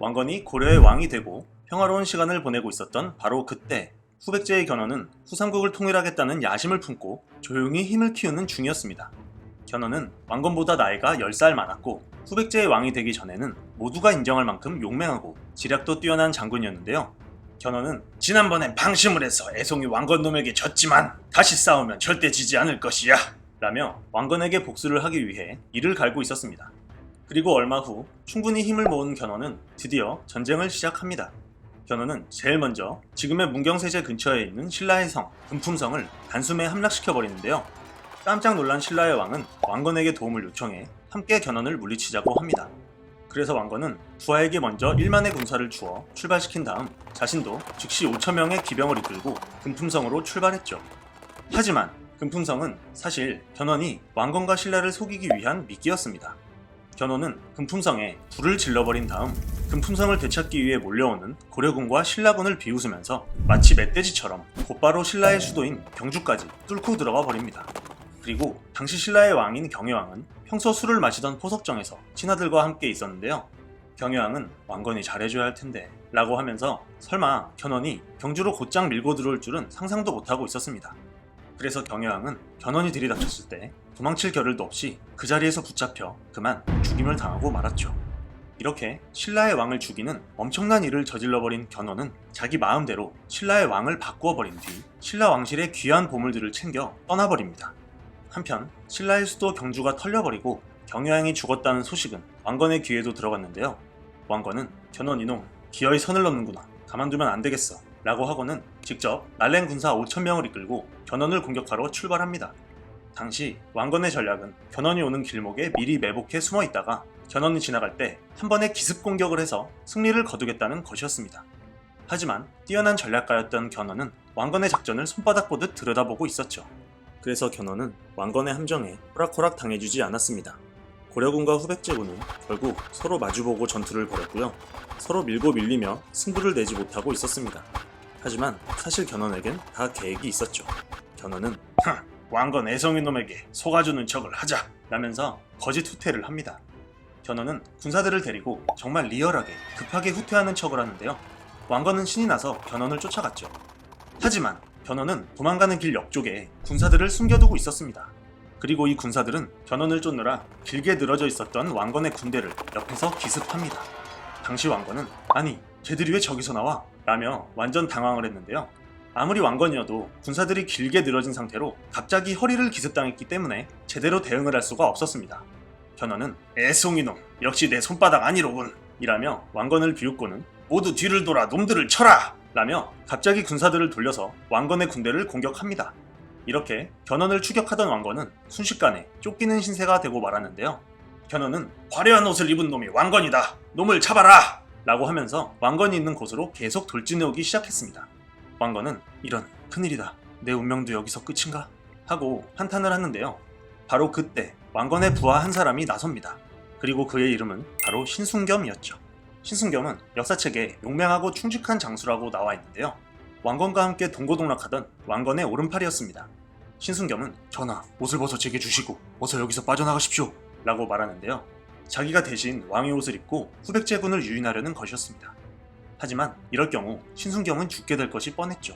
왕건이 고려의 왕이 되고 평화로운 시간을 보내고 있었던 바로 그때 후백제의 견훤은 후삼국을 통일하겠다는 야심을 품고 조용히 힘을 키우는 중이었습니다. 견훤은 왕건보다 나이가 10살 많았고 후백제의 왕이 되기 전에는 모두가 인정할 만큼 용맹하고 지략도 뛰어난 장군이었는데요. 견훤은 지난번엔 방심을 해서 애송이 왕건놈에게 졌지만 다시 싸우면 절대 지지 않을 것이야 라며 왕건에게 복수를 하기 위해 이를 갈고 있었습니다. 그리고 얼마 후 충분히 힘을 모은 견훤은 드디어 전쟁을 시작합니다. 견훤은 제일 먼저 지금의 문경세제 근처에 있는 신라의 성 금품성을 단숨에 함락시켜버리는데요. 깜짝 놀란 신라의 왕은 왕건에게 도움을 요청해 함께 견훤을 물리치자고 합니다. 그래서 왕건은 부하에게 먼저 1만의 군사를 주어 출발시킨 다음 자신도 즉시 5,000명의 기병을 이끌고 금품성으로 출발했죠. 하지만 금품성은 사실 견훤이 왕건과 신라를 속이기 위한 미끼였습니다. 견훤은 금품성에 불을 질러버린 다음 금품성을 되찾기 위해 몰려오는 고려군과 신라군을 비웃으면서 마치 멧돼지처럼 곧바로 신라의 수도인 경주까지 뚫고 들어가 버립니다. 그리고 당시 신라의 왕인 경혜왕은 평소 술을 마시던 포석정에서 친아들과 함께 있었는데요. 경혜왕은 왕건이 잘해줘야 할 텐데 라고 하면서 설마 견훤이 경주로 곧장 밀고 들어올 줄은 상상도 못하고 있었습니다. 그래서 경혜왕은 견훤이 들이닥쳤을 때 도망칠 겨를도 없이 그 자리에서 붙잡혀 그만 죽임을 당하고 말았죠. 이렇게 신라의 왕을 죽이는 엄청난 일을 저질러버린 견훤은 자기 마음대로 신라의 왕을 바꾸어버린 뒤 신라 왕실의 귀한 보물들을 챙겨 떠나버립니다. 한편 신라의 수도 경주가 털려버리고 경혜왕이 죽었다는 소식은 왕건의 귀에도 들어갔는데요. 왕건은 견훤 이놈 기어이 선을 넘는구나, 가만두면 안되겠어 라고 하고는 직접 날랭 군사 5,000명을 이끌고 견훤을 공격하러 출발합니다. 당시 왕건의 전략은 견훤이 오는 길목에 미리 매복해 숨어있다가 견훤이 지나갈 때 한 번에 기습 공격을 해서 승리를 거두겠다는 것이었습니다. 하지만 뛰어난 전략가였던 견훤은 왕건의 작전을 손바닥 보듯 들여다보고 있었죠. 그래서 견훤은 왕건의 함정에 호락호락 당해주지 않았습니다. 고려군과 후백제군은 결국 서로 마주보고 전투를 벌였고요. 서로 밀고 밀리며 승부를 내지 못하고 있었습니다. 하지만 사실 견훤에겐 다 계획이 있었죠. 견훤은 왕건 애송이 놈에게 속아주는 척을 하자 라면서 거짓 후퇴를 합니다. 견훤은 군사들을 데리고 정말 리얼하게 급하게 후퇴하는 척을 하는데요. 왕건은 신이 나서 견훤을 쫓아갔죠. 하지만 견훤은 도망가는 길 옆쪽에 군사들을 숨겨두고 있었습니다. 그리고 이 군사들은 견훤을 쫓느라 길게 늘어져 있었던 왕건의 군대를 옆에서 기습합니다. 당시 왕건은 아니 쟤들이 왜 저기서 나와? 라며 완전 당황을 했는데요. 아무리 왕건이어도 군사들이 길게 늘어진 상태로 갑자기 허리를 기습당했기 때문에 제대로 대응을 할 수가 없었습니다. 견훤은 애송이놈 역시 내 손바닥 아니로군 이라며 왕건을 비웃고는 모두 뒤를 돌아 놈들을 쳐라 라며 갑자기 군사들을 돌려서 왕건의 군대를 공격합니다. 이렇게 견훤을 추격하던 왕건은 순식간에 쫓기는 신세가 되고 말았는데요. 견훤은 화려한 옷을 입은 놈이 왕건이다, 놈을 잡아라 라고 하면서 왕건이 있는 곳으로 계속 돌진해 오기 시작했습니다. 왕건은 이런 큰일이다, 내 운명도 여기서 끝인가? 하고 한탄을 하는데요. 바로 그때 왕건의 부하 한 사람이 나섭니다. 그리고 그의 이름은 바로 신순겸이었죠. 신순겸은 역사책에 용맹하고 충직한 장수라고 나와 있는데요. 왕건과 함께 동고동락하던 왕건의 오른팔이었습니다. 신순겸은 전하, 옷을 벗어 제게 주시고 어서 여기서 빠져나가십시오 라고 말하는데요. 자기가 대신 왕의 옷을 입고 후백제군을 유인하려는 것이었습니다. 하지만 이럴 경우 신순겸은 죽게 될 것이 뻔했죠.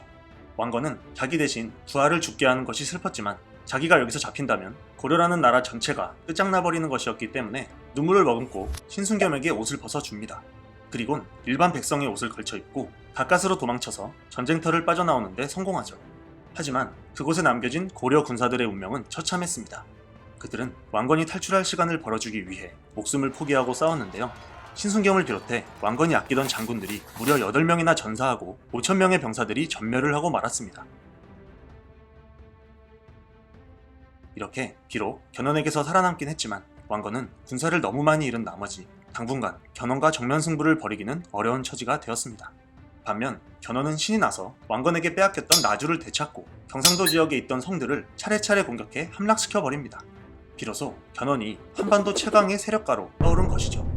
왕건은 자기 대신 부하를 죽게 하는 것이 슬펐지만 자기가 여기서 잡힌다면 고려라는 나라 전체가 끝장나버리는 것이었기 때문에 눈물을 머금고 신순겸에게 옷을 벗어줍니다. 그리곤 일반 백성의 옷을 걸쳐 입고 가까스로 도망쳐서 전쟁터를 빠져나오는데 성공하죠. 하지만 그곳에 남겨진 고려 군사들의 운명은 처참했습니다. 그들은 왕건이 탈출할 시간을 벌어주기 위해 목숨을 포기하고 싸웠는데요. 신순겸을 비롯해 왕건이 아끼던 장군들이 무려 8명이나 전사하고 5,000명의 병사들이 전멸을 하고 말았습니다. 이렇게 비록 견훤에게서 살아남긴 했지만 왕건은 군사를 너무 많이 잃은 나머지 당분간 견훤과 정면 승부를 벌이기는 어려운 처지가 되었습니다. 반면 견훤은 신이 나서 왕건에게 빼앗겼던 나주를 되찾고 경상도 지역에 있던 성들을 차례차례 공격해 함락시켜버립니다. 비로소 견훤이 한반도 최강의 세력가로 떠오른 것이죠.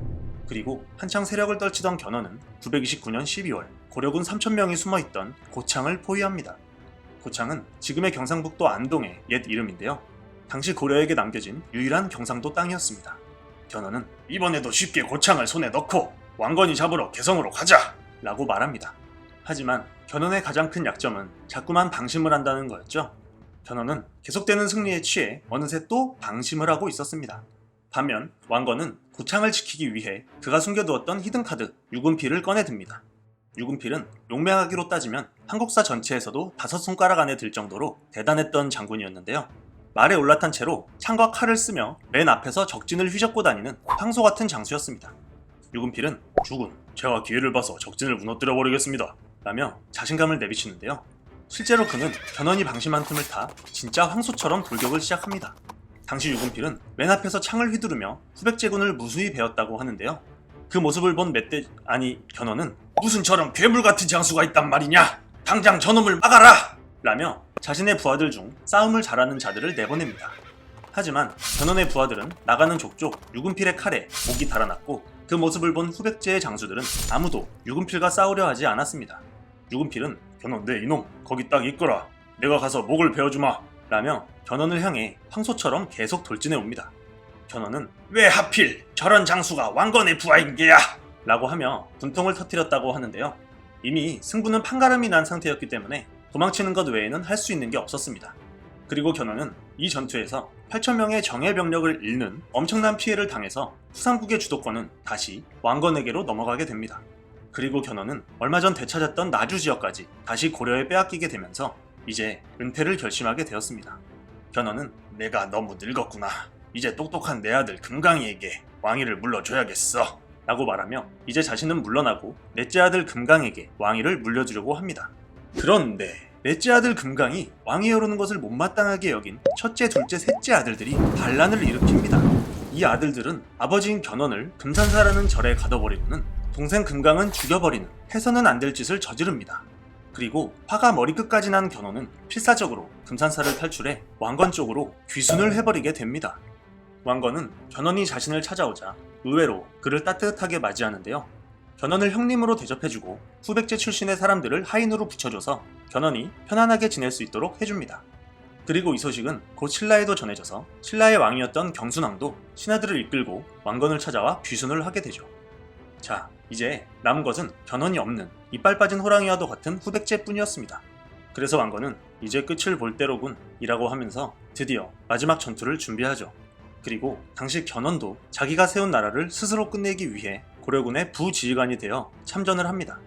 그리고 한창 세력을 떨치던 견훤은 929년 12월 고려군 3,000명이 숨어있던 고창을 포위합니다. 고창은 지금의 경상북도 안동의 옛 이름인데요. 당시 고려에게 남겨진 유일한 경상도 땅이었습니다. 견훤은 이번에도 쉽게 고창을 손에 넣고 왕건이 잡으러 개성으로 가자! 라고 말합니다. 하지만 견훤의 가장 큰 약점은 자꾸만 방심을 한다는 거였죠. 견훤은 계속되는 승리에 취해 어느새 또 방심을 하고 있었습니다. 반면 왕건은 고창을 지키기 위해 그가 숨겨두었던 히든카드 유군필을 꺼내듭니다. 유군필은 용맹하기로 따지면 한국사 전체에서도 5손가락 안에 들 정도로 대단했던 장군이었는데요. 말에 올라탄 채로 창과 칼을 쓰며 맨 앞에서 적진을 휘젓고 다니는 황소 같은 장수였습니다. 유군필은 주군, 제가 기회를 봐서 적진을 무너뜨려 버리겠습니다 라며 자신감을 내비치는데요. 실제로 그는 견훤이 방심한 틈을 타 진짜 황소처럼 돌격을 시작합니다. 당시 유군필은 맨 앞에서 창을 휘두르며 후백제군을 무수히 베었다고 하는데요. 그 모습을 본 견훤은 무슨 저런 괴물 같은 장수가 있단 말이냐! 당장 저놈을 막아라! 라며 자신의 부하들 중 싸움을 잘하는 자들을 내보냅니다. 하지만 견훤의 부하들은 나가는 족족 유군필의 칼에 목이 달아났고 그 모습을 본 후백제의 장수들은 아무도 유군필과 싸우려 하지 않았습니다. 유군필은 견훤 내 이놈 거기 딱 있거라. 내가 가서 목을 베어주마 라며 견훤을 향해 황소처럼 계속 돌진해 옵니다. 견훤은 왜 하필 저런 장수가 왕건의 부하인 게야! 라고 하며 분통을 터뜨렸다고 하는데요. 이미 승부는 판가름이 난 상태였기 때문에 도망치는 것 외에는 할 수 있는 게 없었습니다. 그리고 견훤은 이 전투에서 8,000명의 정예 병력을 잃는 엄청난 피해를 당해서 후삼국의 주도권은 다시 왕건에게로 넘어가게 됩니다. 그리고 견훤은 얼마 전 되찾았던 나주 지역까지 다시 고려에 빼앗기게 되면서 이제 은퇴를 결심하게 되었습니다. 견훤은 내가 너무 늙었구나. 이제 똑똑한 내 아들 금강이에게 왕위를 물려줘야겠어 라고 말하며 이제 자신은 물러나고 넷째 아들 금강에게 왕위를 물려주려고 합니다. 그런데 넷째 아들 금강이 왕위에 오르는 것을 못마땅하게 여긴 첫째, 둘째, 셋째 아들들이 반란을 일으킵니다. 이 아들들은 아버지인 견훤을 금산사라는 절에 가둬버리고는 동생 금강은 죽여버리는 해서는 안 될 짓을 저지릅니다. 그리고 화가 머리끝까지 난 견훤은 필사적으로 금산사를 탈출해 왕건 쪽으로 귀순을 해버리게 됩니다. 왕건은 견훤이 자신을 찾아오자 의외로 그를 따뜻하게 맞이하는데요. 견훤을 형님으로 대접해주고 후백제 출신의 사람들을 하인으로 붙여줘서 견훤이 편안하게 지낼 수 있도록 해줍니다. 그리고 이 소식은 곧 신라에도 전해져서 신라의 왕이었던 경순왕도 신하들을 이끌고 왕건을 찾아와 귀순을 하게 되죠. 자, 이제 남은 것은 견훤이 없는 이빨 빠진 호랑이와도 같은 후백제뿐이었습니다. 그래서 왕건은 이제 끝을 볼 때로군 이라고 하면서 드디어 마지막 전투를 준비하죠. 그리고 당시 견훤도 자기가 세운 나라를 스스로 끝내기 위해 고려군의 부지휘관이 되어 참전을 합니다.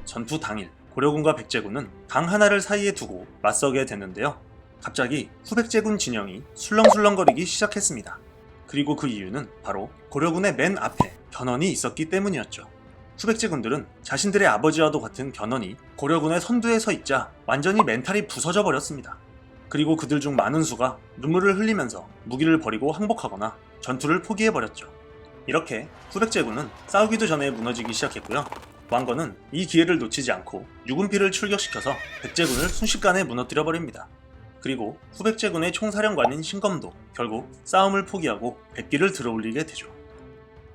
전투 당일 고려군과 백제군은 강 하나를 사이에 두고 맞서게 됐는데요. 갑자기 후백제군 진영이 술렁술렁거리기 시작했습니다. 그리고 그 이유는 바로 고려군의 맨 앞에 견훤이 있었기 때문이었죠. 후백제군들은 자신들의 아버지와도 같은 견훤이 고려군의 선두에 서 있자 완전히 멘탈이 부서져 버렸습니다. 그리고 그들 중 많은 수가 눈물을 흘리면서 무기를 버리고 항복하거나 전투를 포기해버렸죠. 이렇게 후백제군은 싸우기도 전에 무너지기 시작했고요. 왕건은 이 기회를 놓치지 않고 유군필을 출격시켜서 백제군을 순식간에 무너뜨려버립니다. 그리고 후백제군의 총사령관인 신검도 결국 싸움을 포기하고 백기를 들어올리게 되죠.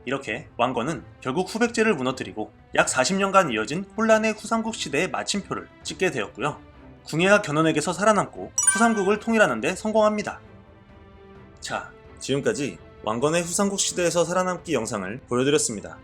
이렇게 왕건은 결국 후백제를 무너뜨리고 약 40년간 이어진 혼란의 후삼국 시대의 마침표를 찍게 되었고요. 궁예와 견훤에게서 살아남고 후삼국을 통일하는 데 성공합니다. 자, 지금까지 왕건의 후삼국 시대에서 살아남기 영상을 보여드렸습니다.